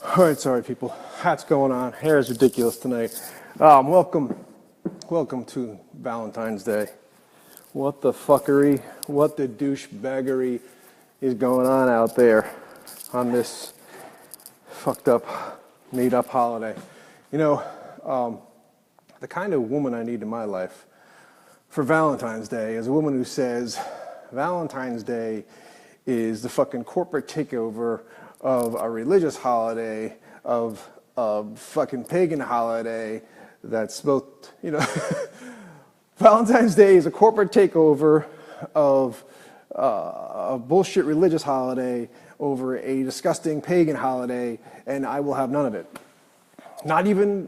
All right, sorry people. Hat's going on. Hair is ridiculous tonight. Welcome to Valentine's Day. What the fuckery, what the douchebaggery is going on out there on this fucked up, made up holiday? You know, the kind of woman I need in my life for Valentine's Day is a woman who says Valentine's Day is the fucking corporate takeover of a religious holiday, of a fucking pagan holiday that's both, you know, Valentine's Day is a corporate takeover of a bullshit religious holiday over a disgusting pagan holiday, and I will have none of it. Not even,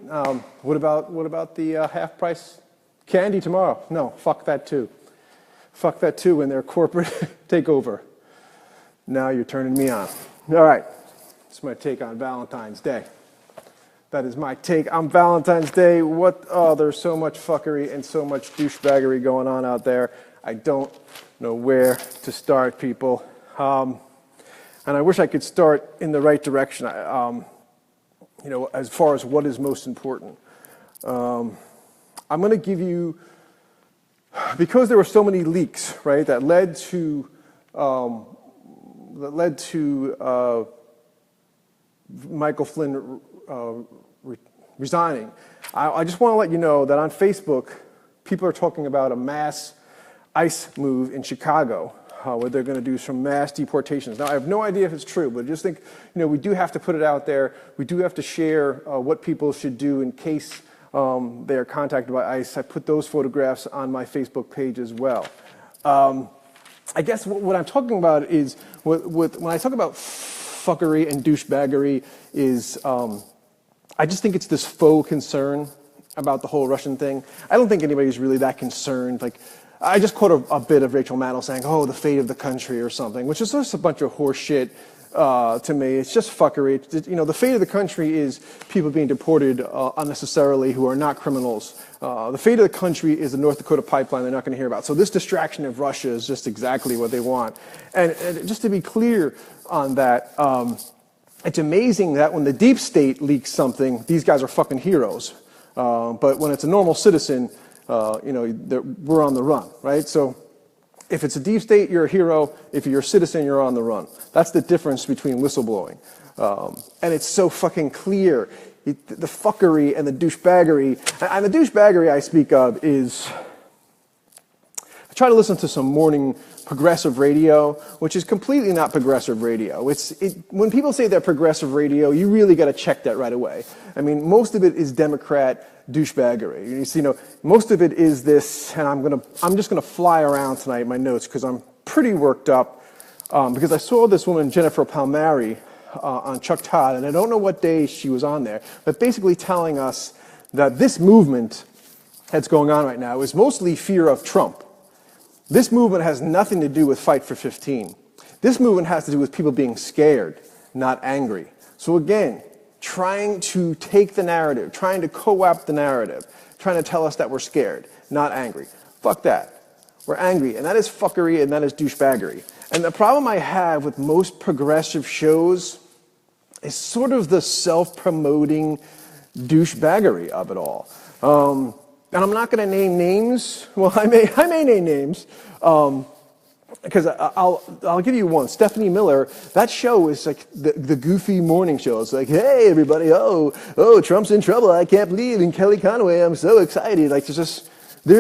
what about the half-price candy tomorrow? No, fuck that too. Fuck that too in their corporate takeover. Now you're turning me on. All right, that's my take on Valentine's Day. That is my take on Valentine's Day. There's so much fuckery and so much douchebaggery going on out there. I don't know where to start, people. And I wish I could start in the right direction, you know, as far as what is most important. I'm going to give you, because there were so many leaks, right, that led to Michael Flynn resigning. I just want to let you know that on Facebook, people are talking about a mass ICE move in Chicago, where they're going to do some mass deportations. Now, I have no idea if it's true, but I just think, you know, we do have to put it out there. We do have to share what people should do in case they are contacted by ICE. I put those photographs on my Facebook page as well. I guess what I'm talking about is, when I talk about fuckery and douchebaggery, is I just think it's this faux concern about the whole Russian thing. I don't think anybody's really that concerned. Like, I just caught a bit of Rachel Maddow saying, "Oh, the fate of the country" or something, which is just a bunch of horse shit to me. It's just fuckery. You know, the fate of the country is people being deported unnecessarily who are not criminals. The fate of the country is the North Dakota pipeline they're not going to hear about. So this distraction of Russia is just exactly what they want. And just to be clear on that, it's amazing that when the deep state leaks something, these guys are fucking heroes. But when it's a normal citizen, you know, we're on the run, right? So if it's a deep state, you're a hero. If you're a citizen, you're on the run. That's the difference between whistleblowing. And it's so fucking clear. The fuckery and the douchebaggery. And the douchebaggery I speak of is, I try to listen to some morning progressive radio, which is completely not progressive radio. When people say they're progressive radio, you really got to check that right away. I mean, most of it is Democrat douchebaggery. You know, most of it is this, and I'm just gonna fly around tonight in my notes because I'm pretty worked up because I saw this woman, Jennifer Palmieri, on Chuck Todd, and I don't know what day she was on there, but basically telling us that this movement that's going on right now is mostly fear of Trump. This movement has nothing to do with Fight for 15. This movement has to do with people being scared, not angry. So again, trying to take the narrative, trying to co-opt the narrative, trying to tell us that we're scared, not angry. Fuck that. We're angry, and that is fuckery, and that is douchebaggery. And the problem I have with most progressive shows is sort of the self-promoting douchebaggery of it all. And I'm not going to name names. Well, I may name names, because I'll give you one. Stephanie Miller. That show is like the goofy morning show. It's like, hey everybody, oh, Trump's in trouble. I can't believe in Kelly Conway. I'm so excited. Like there's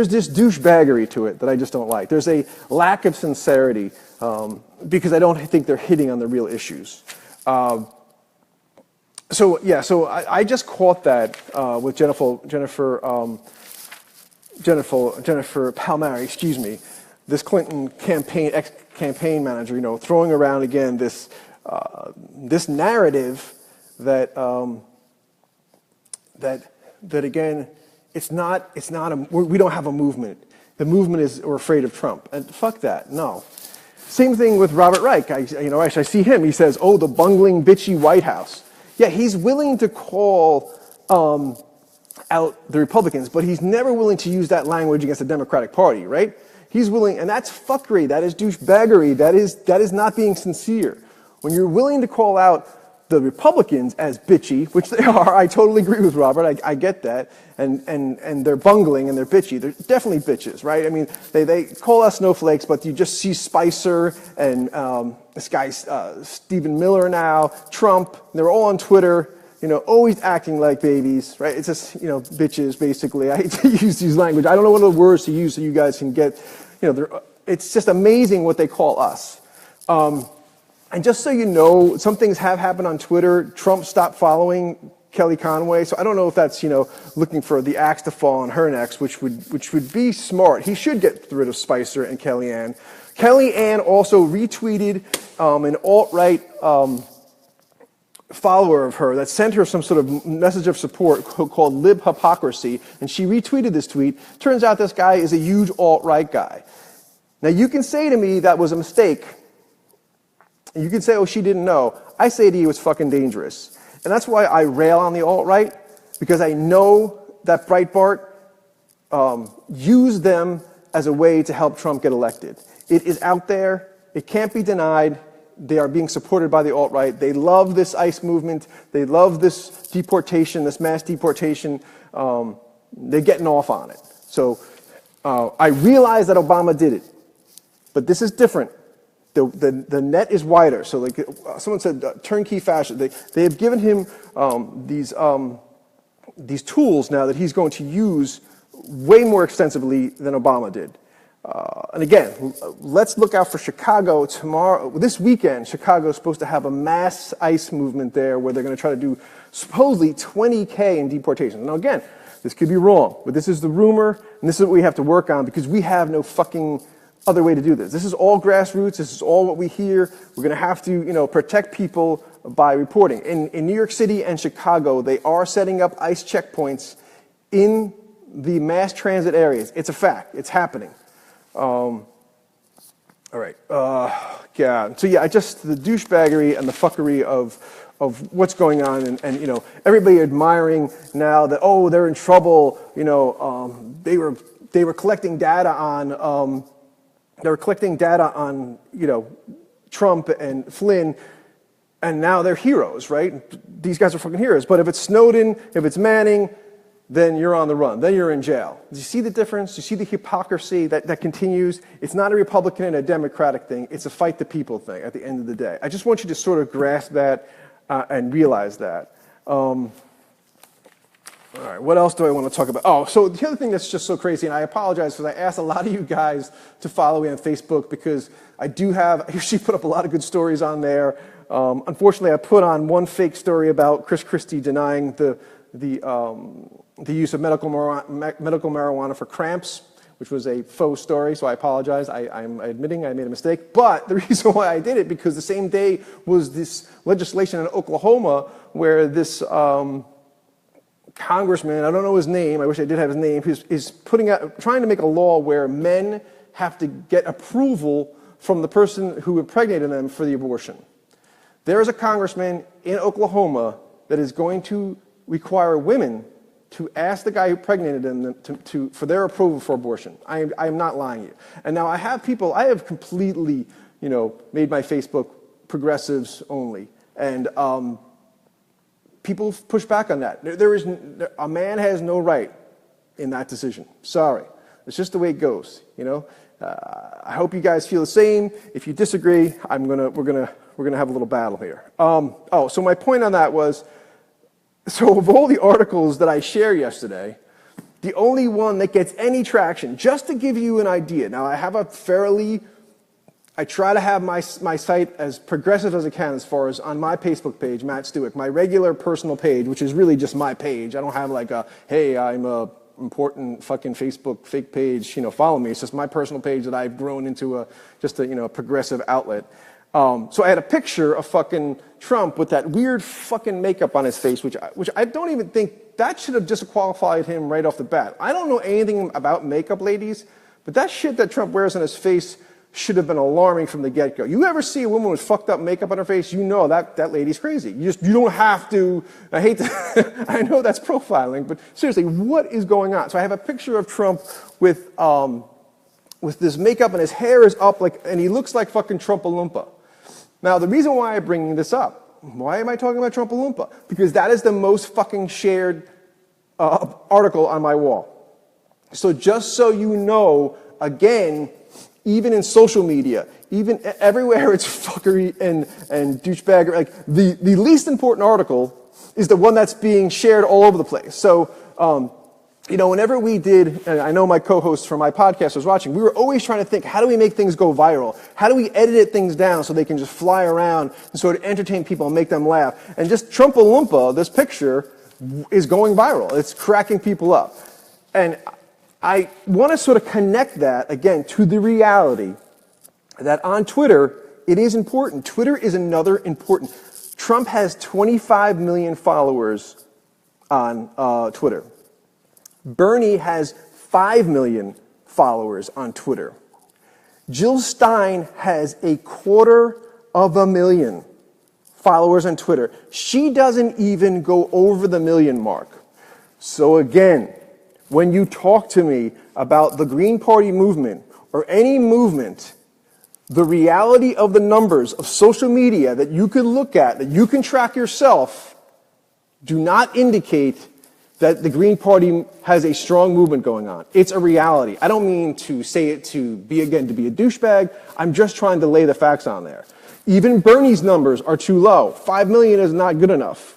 this douchebaggery to it that I just don't like. There's a lack of sincerity because I don't think they're hitting on the real issues. So I just caught that with Jennifer Palmieri, excuse me, this Clinton ex-campaign manager, you know, throwing around again this narrative that again, we don't have a movement. The movement is we're afraid of Trump, and fuck that, no. Same thing with Robert Reich. I see him. He says, "Oh, the bungling, bitchy White House." Yeah, he's willing to call out the Republicans, but he's never willing to use that language against the Democratic Party, right? He's willing, and that's fuckery, that is douchebaggery, that is not being sincere. When you're willing to call out the Republicans as bitchy, which they are. I totally agree with Robert. I get that. And they're bungling and they're bitchy. They're definitely bitches, right? I mean, they call us snowflakes, but you just see Spicer and this guy, Stephen Miller now, Trump. They're all on Twitter, always acting like babies, right? It's just, bitches, basically. I hate to use these language. I don't know what other words to use so you guys can get, it's just amazing what they call us. And just so you know, some things have happened on Twitter. Trump stopped following Kelly Conway, so I don't know if that's, looking for the axe to fall on her next, which would be smart. He should get rid of Spicer and Kellyanne. Kellyanne also retweeted an alt-right follower of her that sent her some sort of message of support called Lib Hypocrisy, and she retweeted this tweet. Turns out this guy is a huge alt-right guy. Now, you can say to me that was a mistake. You can say, oh, she didn't know. I say to you, it's fucking dangerous. And that's why I rail on the alt-right, because I know that Breitbart used them as a way to help Trump get elected. It is out there. It can't be denied. They are being supported by the alt-right. They love this ICE movement. They love this deportation, this mass deportation. They're getting off on it. So I realize that Obama did it. But this is different. The net is wider. So like someone said, turnkey fashion. They have given him these tools now that he's going to use way more extensively than Obama did. And again, let's look out for Chicago tomorrow. This weekend, Chicago is supposed to have a mass ICE movement there where they're going to try to do supposedly 20K in deportations. Now again, this could be wrong, but this is the rumor, and this is what we have to work on because we have no fucking other way to do this. This is all grassroots. This is all what we hear. We're going to have to, protect people by reporting. In New York City and Chicago, they are setting up ICE checkpoints in the mass transit areas. It's a fact. It's happening. All right. God. So yeah, the douchebaggery and the fuckery of what's going on, and everybody admiring now that they're in trouble. They were collecting data on. They were collecting data on, Trump and Flynn, and now they're heroes, right? These guys are fucking heroes. But if it's Snowden, if it's Manning, then you're on the run. Then you're in jail. Do you see the difference? Do you see the hypocrisy that continues? It's not a Republican and a Democratic thing. It's a fight the people thing at the end of the day. I just want you to sort of grasp that and realize that. All right, what else do I want to talk about? So the other thing that's just so crazy, and I apologize because I asked a lot of you guys to follow me on Facebook because I usually put up a lot of good stories on there. Unfortunately, I put on one fake story about Chris Christie denying the use of medical marijuana for cramps, which was a faux story, so I apologize. I'm admitting I made a mistake. But the reason why I did it, because the same day was this legislation in Oklahoma where this congressman, I don't know his name, I wish I did have his name, is trying to make a law where men have to get approval from the person who impregnated them for the abortion. There is a congressman in Oklahoma that is going to require women to ask the guy who impregnated them for their approval for abortion. I am not lying to you. And now I have completely, made my Facebook progressives only. And people push back on that. A man has no right in that decision. Sorry. It's just the way it goes, I hope you guys feel the same. If you disagree, we're gonna have a little battle here. So my point on that was, so of all the articles that I shared yesterday, the only one that gets any traction, just to give you an idea. Now I try to have my site as progressive as I can as far as on my Facebook page, Matt Stueck, my regular personal page, which is really just my page. I don't have like hey, I'm a important fucking Facebook fake page, follow me. It's just my personal page that I've grown into a progressive outlet. So I had a picture of fucking Trump with that weird fucking makeup on his face, which I don't even think that should have disqualified him right off the bat. I don't know anything about makeup, ladies, but that shit that Trump wears on his face should have been alarming from the get-go. You ever see a woman with fucked up makeup on her face, that lady's crazy. You don't have to, I hate to, I know that's profiling, but seriously, what is going on? So I have a picture of Trump with this makeup and his hair is up and he looks like fucking Trump-a-Loompa. Now, the reason why I'm bringing this up, Why am I talking about Trump-a-Loompa? Because that is the most fucking shared article on my wall. So just so you know, again, even in social media, even everywhere it's fuckery and douchebag, like the least important article is the one that's being shared all over the place. So, whenever we did, and I know my co-host for my podcast was watching, we were always trying to think, how do we make things go viral? How do we edit things down so they can just fly around and sort of entertain people and make them laugh? And just Trump-a-Loompa, this picture, is going viral. It's cracking people up. And I want to sort of connect that, again, to the reality that on Twitter, it is important. Twitter is another important. Trump has 25 million followers on Twitter. Bernie has 5 million followers on Twitter. Jill Stein has 250,000 followers on Twitter. She doesn't even go over the million mark. So again, when you talk to me about the Green Party movement or any movement, the reality of the numbers of social media that you can look at, that you can track yourself, do not indicate that the Green Party has a strong movement going on. It's a reality. I don't mean to say it to be a douchebag. I'm just trying to lay the facts on there. Even Bernie's numbers are too low. 5 million is not good enough.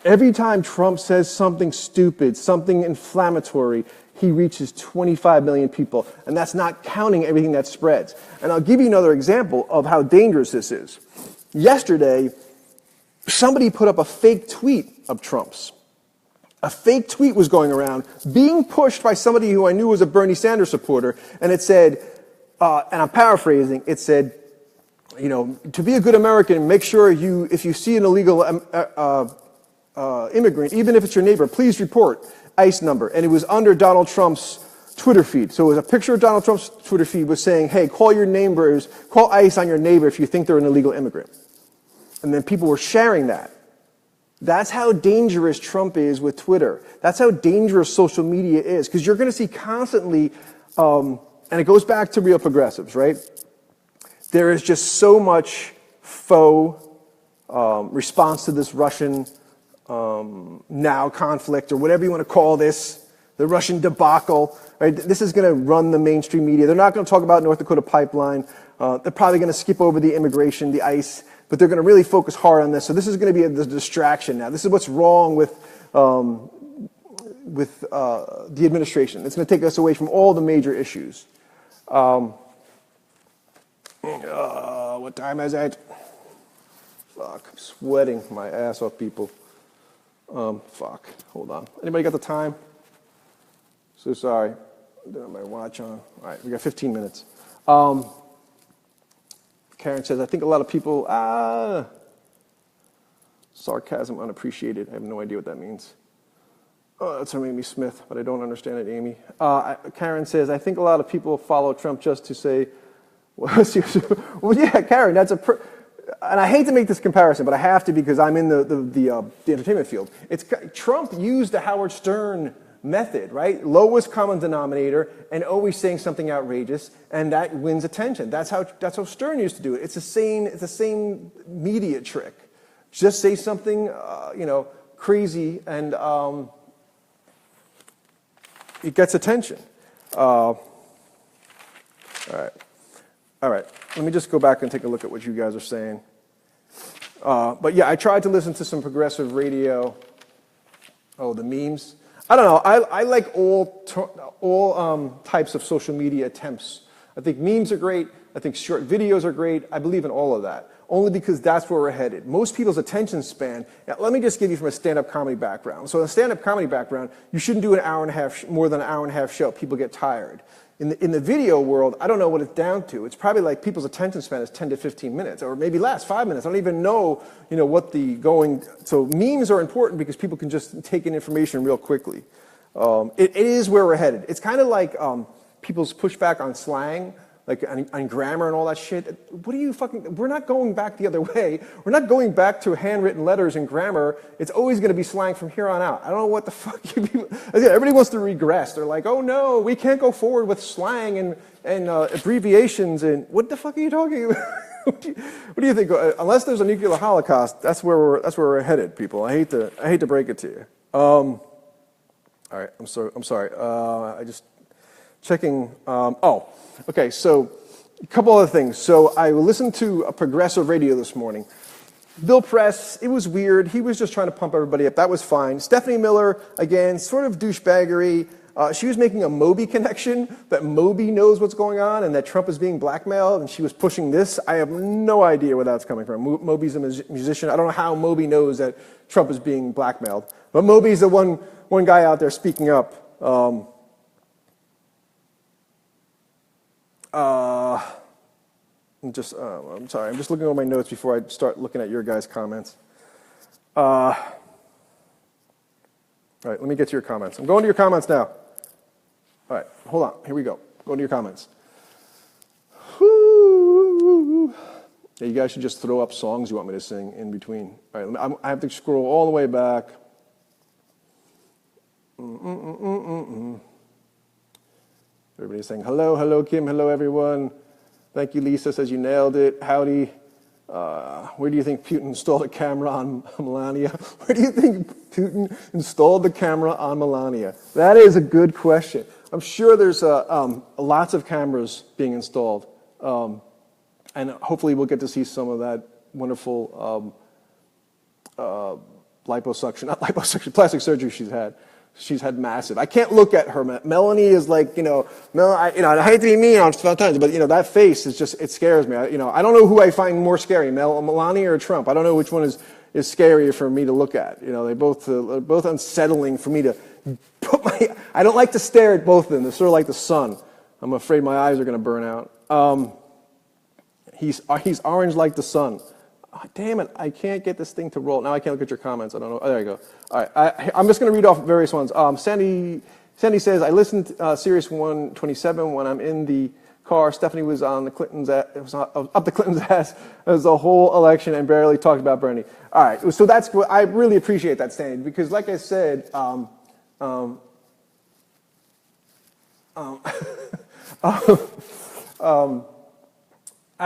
Every time Trump says something stupid, something inflammatory, he reaches 25 million people. And that's not counting everything that spreads. And I'll give you another example of how dangerous this is. Yesterday, somebody put up a fake tweet of Trump's. A fake tweet was going around, being pushed by somebody who I knew was a Bernie Sanders supporter, and it said, and I'm paraphrasing, it said, to be a good American, make sure if you see an illegal immigrant, even if it's your neighbor, please report ICE number. And it was under Donald Trump's Twitter feed. So it was a picture of Donald Trump's Twitter feed was saying, hey, call your neighbors, call ICE on your neighbor if you think they're an illegal immigrant. And then people were sharing that. That's how dangerous Trump is with Twitter. That's how dangerous social media is. Because you're going to see constantly, and it goes back to real progressives, right? There is just so much faux response to this Russian now conflict, or whatever you want to call this, the Russian debacle. Right? This is going to run the mainstream media. They're not going to talk about North Dakota pipeline. They're probably going to skip over the immigration, the ICE, but they're going to really focus hard on this. So this is going to be the distraction now. This is what's wrong with the administration. It's going to take us away from all the major issues. What time is it? Fuck, I'm sweating my ass off, people. Fuck, hold on. Anybody got the time? So sorry. I don't have my watch on. All right, we got 15 minutes. Karen says, I think a lot of people, sarcasm unappreciated. I have no idea what that means. Oh, that's from Amy Smith, but I don't understand it, Amy. Karen says, I think a lot of people follow Trump just to say, well, yeah, Karen, that's and I hate to make this comparison, but I have to because I'm in the entertainment field. Trump used the Howard Stern method, right? Lowest common denominator, and always saying something outrageous, and that wins attention. That's how Stern used to do it. It's the same media trick. Just say something, crazy, and it gets attention. All right. Let me just go back and take a look at what you guys are saying. But yeah, I tried to listen to some progressive radio. Oh, the memes. I don't know. I like all types of social media attempts. I think memes are great. I think short videos are great. I believe in all of that, only because that's where we're headed. Most people's attention span, now, let me just give you from a stand-up comedy background. So in a stand-up comedy background, you shouldn't do more than an hour and a half show. People get tired. In the video world, I don't know what it's down to. It's probably like people's attention span is 10 to 15 minutes, or maybe less, 5 minutes. I don't even know, what the going. So memes are important because people can just take in information real quickly. It is where we're headed. It's kind of like people's pushback on slang, like on grammar and all that shit. What are you we're not going back the other way. We're not going back to handwritten letters and grammar. It's always going to be slang from here on out. I don't know what the fuck you people, everybody wants to regress. They're like, oh no, we can't go forward with slang and abbreviations and what the fuck are you talking about? What do you think? Unless there's a nuclear holocaust, that's where we're headed, people. I hate to break it to you. All right, I'm sorry. I just checking. Okay. So a couple other things. So I listened to a progressive radio this morning. Bill Press, it was weird. He was just trying to pump everybody up. That was fine. Stephanie Miller, again, sort of douchebaggery. She was making a Moby connection, that Moby knows what's going on and that Trump is being blackmailed, and she was pushing this. I have no idea where that's coming from. Moby's a musician. I don't know how Moby knows that Trump is being blackmailed. But Moby's the one guy out there speaking up. I'm sorry. I'm just looking at my notes before I start looking at your guys' comments. All right, let me get to your comments. I'm going to your comments now. All right, hold on. Here we go. Going to your comments. Whoo. Yeah, you guys should just throw up songs you want me to sing in between. All right, I have to scroll all the way back. Everybody's saying, hello, Kim, hello, everyone. Thank you, Lisa, says you nailed it. Howdy. Where do you think Putin installed a camera on Melania? Where do you think Putin installed the camera on Melania? That is a good question. I'm sure there's lots of cameras being installed. And hopefully we'll get to see some of that wonderful plastic surgery she's had. She's had massive. I can't look at her. Melanie is like, I hate to be mean on sometimes, but that face is just, it scares me. I don't know who I find more scary, Melania or Trump. I don't know which one is scarier for me to look at. They both unsettling for me to put my. I don't like to stare at both of them. They're sort of like the sun. I'm afraid my eyes are going to burn out. He's orange like the sun. Oh, damn it, I can't get this thing to roll. Now I can't look at your comments. I don't know. Oh, there you go. All right, I'm just going to read off various ones. Sandy says, I listened to Sirius 127 when I'm in the car. Stephanie was on the Clintons' up the Clintons' ass as the whole election and barely talked about Bernie. All right, so that's what I really appreciate that, Sandy, because like I said, I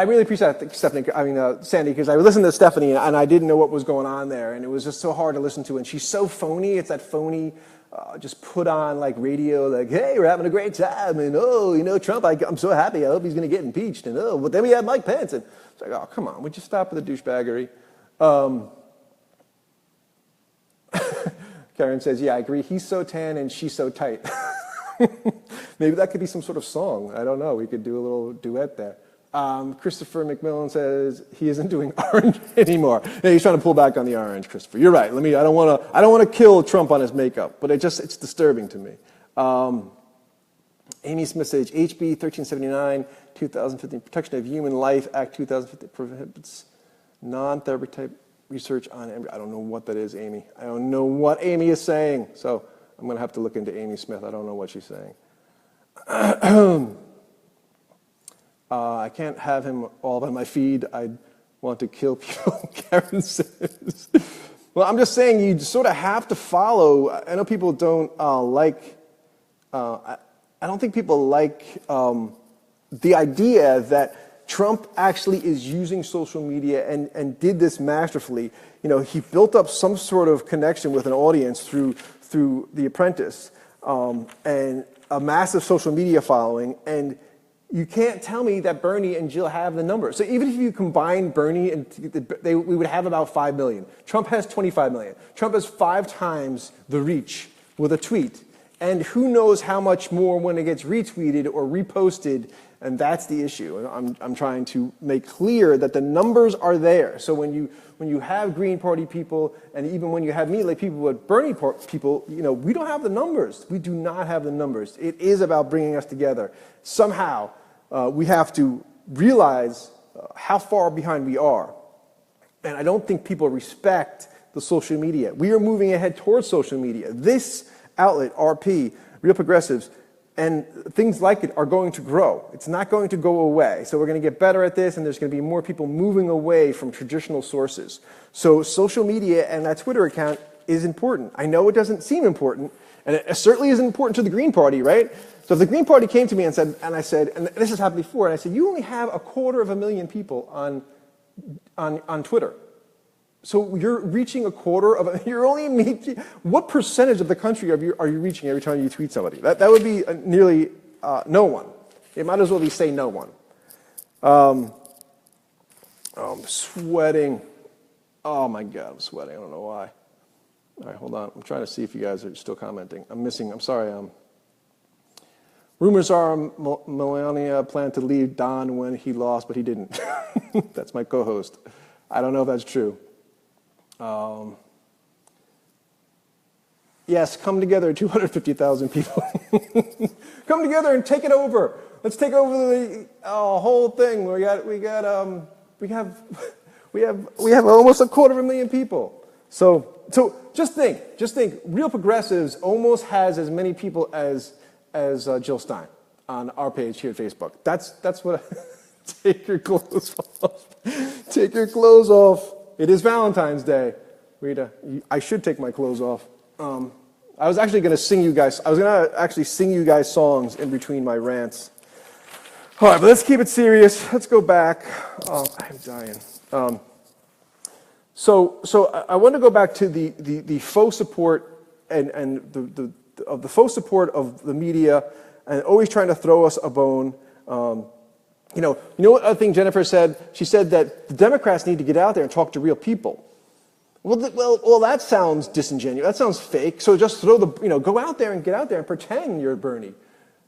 really appreciate that, Sandy, because I listened to Stephanie and I didn't know what was going on there, and it was just so hard to listen to. And she's so phony. It's that phony, just put on like radio, like, hey, we're having a great time, and Trump, I'm so happy. I hope he's going to get impeached, and but then we have Mike Pence, and it's like, oh, come on, would you stop with the douchebaggery? Karen says, yeah, I agree. He's so tan and she's so tight. Maybe that could be some sort of song. I don't know. We could do a little duet there. Christopher McMillan says he isn't doing orange anymore. Yeah, he's trying to pull back on the orange, Christopher. You're right. I don't want to kill Trump on his makeup, but it's disturbing to me. Amy Smith says HB 1379, 2015, Protection of Human Life Act 2015 prohibits non-therapy type research on embryos. I don't know what that is, Amy. I don't know what Amy is saying. So I'm going to have to look into Amy Smith. I don't know what she's saying. I can't have him all on my feed. I want to kill people, Karen says. Well, I'm just saying you sort of have to follow. I know people don't I don't think people like the idea that Trump actually is using social media and did this masterfully. He built up some sort of connection with an audience through The Apprentice and a massive social media following, and you can't tell me that Bernie and Jill have the numbers. So even if you combine Bernie and we would have about 5 million. Trump has 25 million. Trump has 5 times the reach with a tweet. And who knows how much more when it gets retweeted or reposted, and that's the issue. I'm trying to make clear that the numbers are there. So when you have Green Party people, and even when you have me, like people with Bernie people, we don't have the numbers. We do not have the numbers. It is about bringing us together. Somehow, we have to realize how far behind we are. And I don't think people respect the social media. We are moving ahead towards social media. This outlet, RP, Real Progressives, and things like it are going to grow. It's not going to go away. So we're going to get better at this, and there's going to be more people moving away from traditional sources. So social media and that Twitter account is important. I know it doesn't seem important, and it certainly isn't important to the Green Party, right? So if the Green Party came to me and I said, and this has happened before, and I said, you only have 250,000 people on on Twitter. So you're reaching a quarter of, you're only meeting, what percentage of the country are you reaching every time you tweet somebody? That would be nearly no one. It might as well be say no one. Oh, I'm sweating. Oh my God, I'm sweating. I don't know why. All right, hold on. I'm trying to see if you guys are still commenting. I'm sorry. Rumors are Melania planned to leave Don when he lost, but he didn't. That's my co-host. I don't know if that's true. Yes, come together, 250,000 people. Come together and take it over. Let's take over the whole thing. We have almost 250,000 people. So just think, Real Progressives almost has as many people as Jill Stein on our page here at Facebook. That's what. Take your clothes off. Take your clothes off. It is Valentine's Day. Rita, I should take my clothes off. I was actually going to sing you guys. I was going to actually sing you guys songs in between my rants. All right, but let's keep it serious. Let's go back. Oh, I'm dying. So I want to go back to the faux support and the faux support of the media and always trying to throw us a bone. You know what other thing Jennifer said? She said that the Democrats need to get out there and talk to real people. Well, that sounds disingenuous. That sounds fake. So just go out there and get out there and pretend you're Bernie.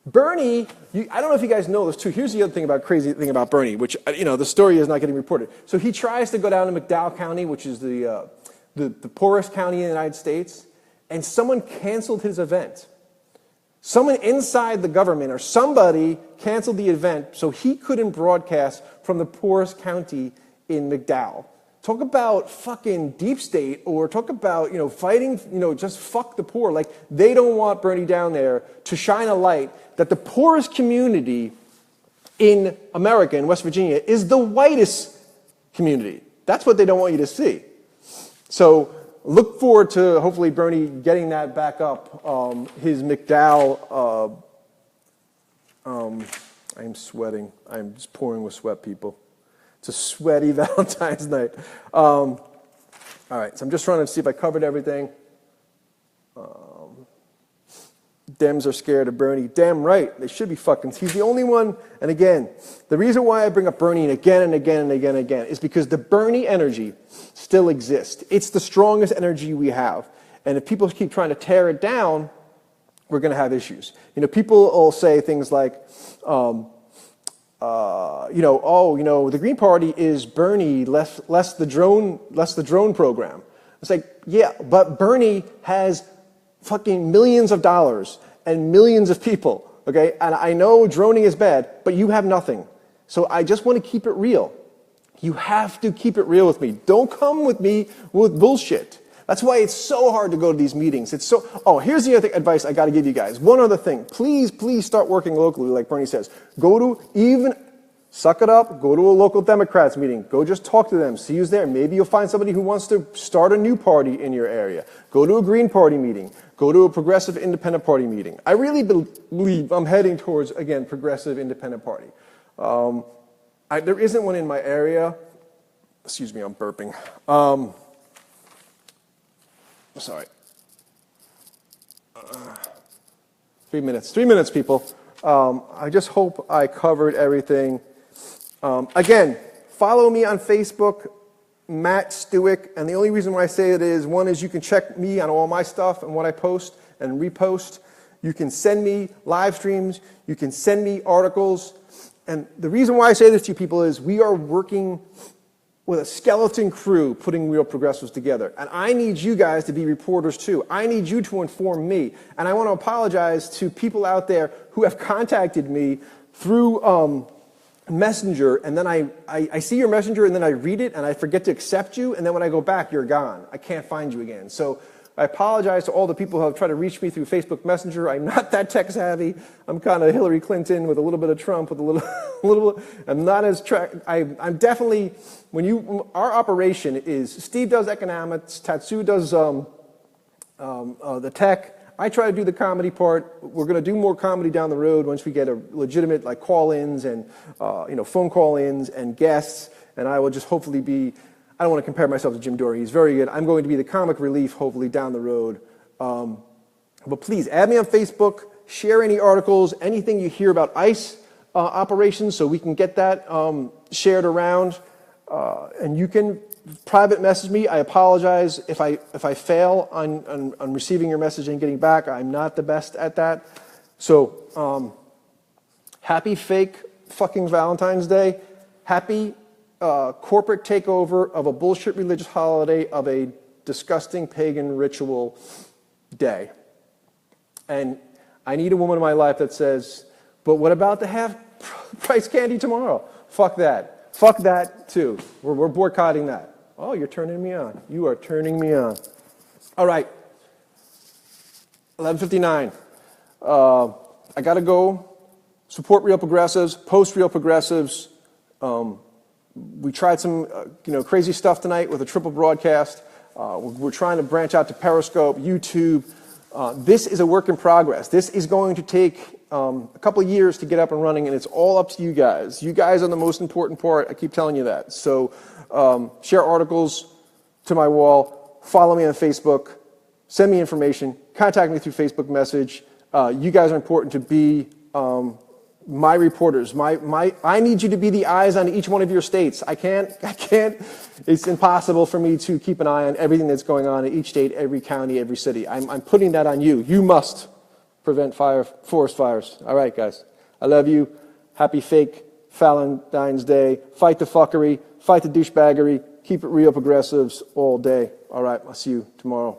Bernie, I don't know if you guys know this too. Here's the other crazy thing about Bernie, which, the story is not getting reported. So he tries to go down to McDowell County, which is the poorest county in the United States, and someone canceled his event. Someone inside the government or somebody canceled the event so he couldn't broadcast from the poorest county in McDowell. Talk about fucking deep state, or talk about, fighting, just fuck the poor. Like, they don't want Bernie down there to shine a light that the poorest community in America, in West Virginia, is the whitest community. That's what they don't want you to see. So look forward to, hopefully, Bernie getting that back up. His McDowell, I'm sweating. I'm just pouring with sweat, people. It's a sweaty Valentine's night. All right, so I'm just trying to see if I covered everything. Dems are scared of Bernie. Damn right, they should be fucking. He's the only one. And again, the reason why I bring up Bernie again and again and again and again is because the Bernie energy still exists. It's the strongest energy we have. And if people keep trying to tear it down, we're going to have issues. People will say things like, the Green Party is Bernie less the drone program. It's like, yeah, but Bernie has fucking millions of dollars and millions of people, okay? And I know droning is bad, but you have nothing. So I just want to keep it real. You have to keep it real with me. Don't come with me with bullshit. That's why it's so hard to go to these meetings. Here's the other advice I got to give you guys. One other thing. Please start working locally, like Bernie says. Suck it up, go to a local Democrats meeting. Go just talk to them, see who's there. Maybe you'll find somebody who wants to start a new party in your area. Go to a Green Party meeting. Go to a Progressive Independent Party meeting. I really believe I'm heading towards, again, Progressive Independent Party. There isn't one in my area. Excuse me, I'm burping. Sorry. 3 minutes. 3 minutes, people. I just hope I covered everything. Again, follow me on Facebook, Matt Stueck, and the only reason why I say it is, one is you can check me on all my stuff and what I post and repost. You can send me live streams. You can send me articles. And the reason why I say this to you people is we are working with a skeleton crew putting Real Progressives together. And I need you guys to be reporters too. I need you to inform me. And I want to apologize to people out there who have contacted me through Messenger, and then I see your Messenger, and then I read it, and I forget to accept you, and then when I go back, you're gone. I can't find you again. So I apologize to all the people who have tried to reach me through Facebook Messenger. I'm not that tech savvy. I'm kind of Hillary Clinton with a little bit of Trump, with a little. I'm not as I'm definitely our operation is Steve does economics, Tatsu does the tech. I try to do the comedy part. We're going to do more comedy down the road once we get a legitimate call-ins and phone call-ins and guests and I will just hopefully be, I don't want to compare myself to Jim Dory. He's very good. I'm going to be the comic relief, hopefully, down the road. But please, add me on Facebook, share any articles, anything you hear about ICE operations so we can get that shared around. And you can private message me. I apologize if I fail on receiving your message and getting back. I'm not the best at that. So happy fake fucking Valentine's Day. Happy corporate takeover of a bullshit religious holiday of a disgusting pagan ritual day. And I need a woman in my life that says, but what about the half-price candy tomorrow? Fuck that. Fuck that, too. We're boycotting that. Oh, you're turning me on. You are turning me on. All right. 11:59. I got to go. Support Real Progressives. Post Real Progressives. We tried some crazy stuff tonight with a triple broadcast. We're trying to branch out to Periscope, YouTube. This is a work in progress. This is going to take a couple of years to get up and running, and it's all up to you guys. You guys are the most important part. I keep telling you that. So share articles to my wall. Follow me on Facebook. Send me information. Contact me through Facebook message. You guys are important to be my reporters. I need you to be the eyes on each one of your states. I can't, it's impossible for me to keep an eye on everything that's going on in each state, every county, every city. I'm putting that on you. You must prevent forest fires. All right, guys. I love you. Happy fake Valentine's Day. Fight the fuckery. Fight the douchebaggery. Keep it real, progressives, all day. All right, I'll see you tomorrow.